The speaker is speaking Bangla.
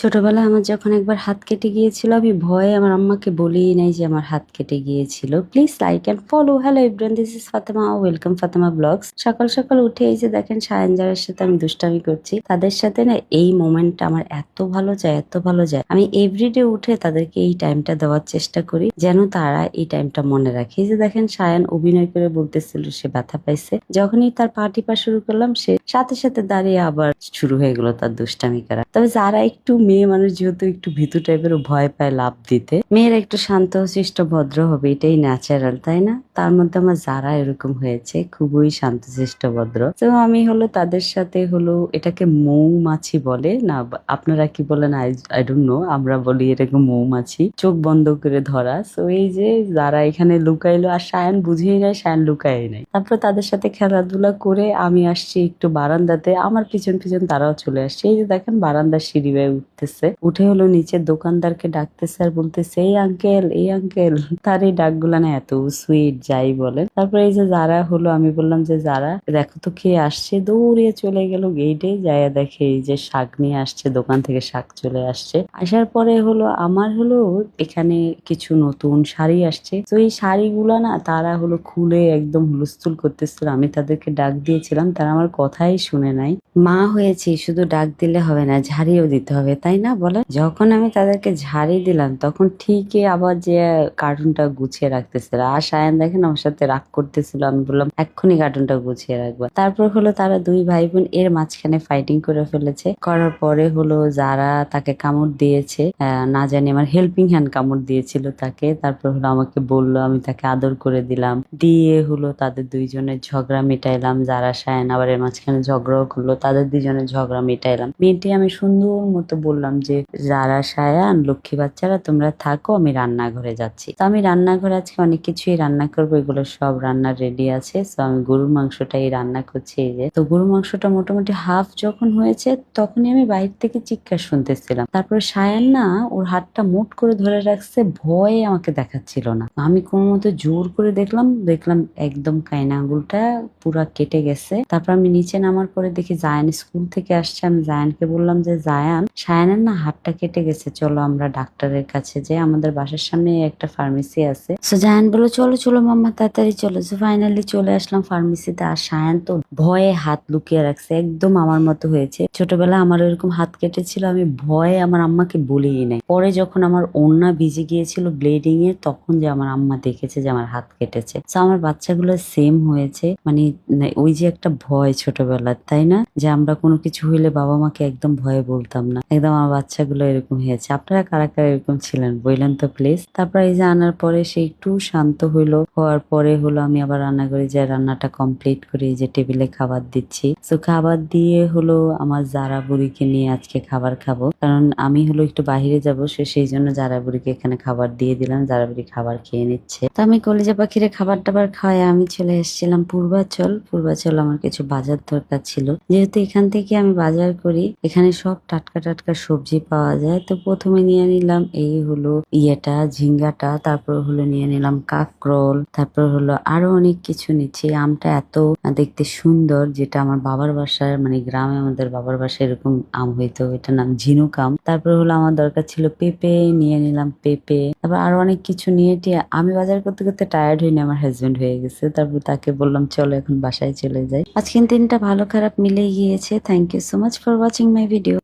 ছোটবেলায় আমার যখন একবার হাত কেটে গিয়েছিল আমি ভয়ে আমার আম্মাকে বলিই নাই যে আমার হাত কেটে গিয়েছিল। Please like and follow. Hello everyone, this is Fatema, welcome Fatema blogs. সকাল সকাল উঠে এই যে দেখেন সায়ান যাদের সাথে আমি দুষ্টামি করছি তাদের সাথে না এই মোমেন্টটা আমার এত ভালো যায়, এত ভালো যায়। আমি এভরিডে উঠে তাদেরকে এই টাইমটা দেওয়ার চেষ্টা করি যেন তারা এই টাইমটা মনে রাখে। এই যে দেখেন সায়ান অভিনয় করে বলতেছিল সে ব্যথা পাইছে, যখনই তার পা টিপা শুরু করলাম সে সাথে সাথে দাঁড়িয়ে আবার শুরু হয়ে গেল তার দুষ্টামি করা। তবে যারা একটু মেয়ে মানুষ যেহেতু একটু ভীতু টাইপের ভয় পায় লাভ দিতে, মেয়েরা একটু শান্ত শিষ্ট ভদ্র হবে, এটাই ন্যাচারাল তাই না? তার মধ্যে আমার যারা এরকম হয়েছে খুবই শান্ত শিষ্ট ভদ্র। তো আমি হলো তাদের সাথে হলো এটাকে মৌমাছি বলে না, আপনারা কি বলেন আই ডোন্ট নো, আমরা বলি এটাকে মৌমাছি, চোখ বন্ধ করে ধরা। তো এই যে যারা এখানে লুকাইলো আর সায়ান বুঝেই নাই, সায়ান লুকাই নাই। তারপর তাদের সাথে খেলাধুলা করে আমি আসছি একটু বারান্দাতে, আমার পিছন পিছন তারাও চলে আসছে। এই যে দেখেন বারান্দার সিঁড়ি বেয়ে উঠতেছে, উঠে হলো নিচের দোকানদারকে ডাকতেছে আর বলতেছে এই আঙ্কেল, এই আঙ্কেল। তার এই ডাকগুলা না এত সুইট যাই বলেন। তারপরে এই যে যারা হলো আমি বললাম যে যারা দেখো তো কে আসছে, দৌড়িয়ে চলে গেল গেটে, যায় দেখে এই যে শাক নিয়ে আসছে, দোকান থেকে শাক চলে আসছে। আসার পরে হলো আমার হলো এখানে কিছু নতুন শাড়ি আসছে, তো এই শাড়িগুলো না তারা হলো খুলে একদম হুলস্থুল করতেছিল। আমি তাদেরকে ডাক দিয়েছিলাম, তারা আমার কথাই শুনে নাই। মা হয়েছি শুধু ডাক দিলে হবে না, ঝাড়িও দিতে হবে তাই না বলে। যখন আমি তাদেরকে ঝাড়ি দিলাম তখন ঠিকই আবার যে কার্টুনটা গুছিয়ে রাখতেছিল। আর সায়ান দেখেন আমার সাথে রাগ করতেছিল, আমি বললাম এক্ষুনি কার্টুনটা গুছিয়ে রাখবা। তারপর হলো তারা দুই ভাই বোন এর মাঝখানে ফাইটিং করে ফেলেছে। করার পরে হলো যারা তাকে কামড় দিয়েছে, না জানি আমার হেল্পিং হ্যান্ড কামড় দিয়েছিল তাকে। তারপর হলো আমাকে বললো, আমি তাকে আদর করে দিলাম, দিয়ে হলো তাদের দুইজনের ঝগড়া মেটাইলাম। যারা সায়ান আবার এর মাঝখানে ঝগড়াও করলো, তাদের দুজনের ঝগড়া মেটাইলাম। মেয়েটি আমি সুন্দর মতো বললাম যে যারা সায়ান লক্ষ্মী বাচ্চারা তোমরা থাকো, আমি রান্নাঘরে যাচ্ছি। তো আমি রান্নাঘরে আজকে অনেক কিছুই রান্না করবো, এগুলো সব রান্না রেডি আছে। তো আমি গরুর মাংসটাই রান্না করছি। এই যে তো গরুর মাংসটা মোটামুটি হাফ যখন হয়েছে তখনই আমি বাইরে থেকে চিৎকার শুনতেছিলাম। তারপরে সায়ান না ওর হাতটা মুঠ করে ধরে রাখছে, ভয়ে আমাকে দেখাচ্ছিল না। আমি কোনো মতো জোর করে দেখলাম দেখলাম একদম কাইনা আঙুলটা পুরা কেটে গেছে। তারপর আমি নিচে নামার পরে দেখি জায়ান স্কুল থেকে আসছে। আমি জায়ানকে বললাম যে জায়ান, সায়ানের না হাতটা কেটে গেছে, চলো আমরা ডাক্তারের কাছে যাই, আমাদের বাসার সামনে একটা ফার্মেসি আছে। সো জায়ান বললো চলো চলো মাম্মা তাড়াতাড়ি চলো। সো ফাইনালি চলে আসলাম ফার্মেসিতে। আর সায়ান তো ভয়ে হাত লুকিয়ে রাখছে, একদম আমার মতো হয়েছে। ছোটবেলায় আমার এরকম হাত কেটেছিল, আমি ভয়ে আমার আম্মাকে বলিই নাই। পরে যখন আমার ওড়না ভিজে গিয়েছিল ব্লিডিং এ, তখন যে আমার আম্মা দেখেছে যে আমার হাত কেটেছে। তো আমার বাচ্চাগুলো সেম হয়েছে, মানে ওই যে একটা ভয় ছোটবেলার তাই না, যে আমরা কোনো কিছু হইলে বাবা মাকে একদম ভয়ে বলতাম না, একদম আমার বাচ্চাগুলো এরকম হয়েছে। আপনারা কারা কারা এরকম ছিলেন বললেন তো প্লিজ। তারপর এই যে আনার পরে সে একটু শান্ত হইলো, হওয়ার পরে হলো আমি আবার রান্না করে যে রান্নাটা কমপ্লিট করে এই যে টেবিলে খাবার দিচ্ছি। তো খাবার দিয়ে হলো আমার জারা বুড়িকে নিয়ে আজকে খাবার খাবো, কারণ আমি হলো একটু বাহিরে যাবো, সেই জন্য জারা বুড়িকে এখানে খাবার দিয়ে দিলাম। জারা বুড়ি খাবার খেয়ে নিচ্ছে। তো আমি কলিজা পাখিরে খাবার টাবার খাওয়াই আমি চলে এসেছিলাম পূর্বাচল। পূর্বাচল আমার কিছু বাজার দরকার ছিল, যেহেতু এখান থেকে আমি বাজার করি, এখানে সব টাটকা টাটকা সবজি পাওয়া যায়। তো প্রথমে নিয়ে নিলাম এই হলো ইয়েটা ঝিঙ্গাটা, তারপর হলো নিয়ে নিলাম কাকরোল, তারপর হলো আরো অনেক কিছু নিচ্ছি। আমটা এত দেখতে সুন্দর, যেটা আমার বাবার বাসায় মানে গ্রামে আমাদের বাবার বাসায় এরকম আম হইতো, এটার নাম ঝিনুক আম। তারপর হলো আমার দরকার ছিল পেঁপে, নিয়ে নিলাম পেঁপে। তারপর আরো অনেক কিছু নিয়ে টিয়ে আমি বাজার করতে করতে টায়ার্ড হইনি, আমার হাজবেন্ড হয়ে গেছে। তারপর তাকে বললাম চলো এখন বাসায় চলে যাই। আজকের দিনটা ভালো খারাপ মিলেই গিয়েছে। Thank you so much for watching my video.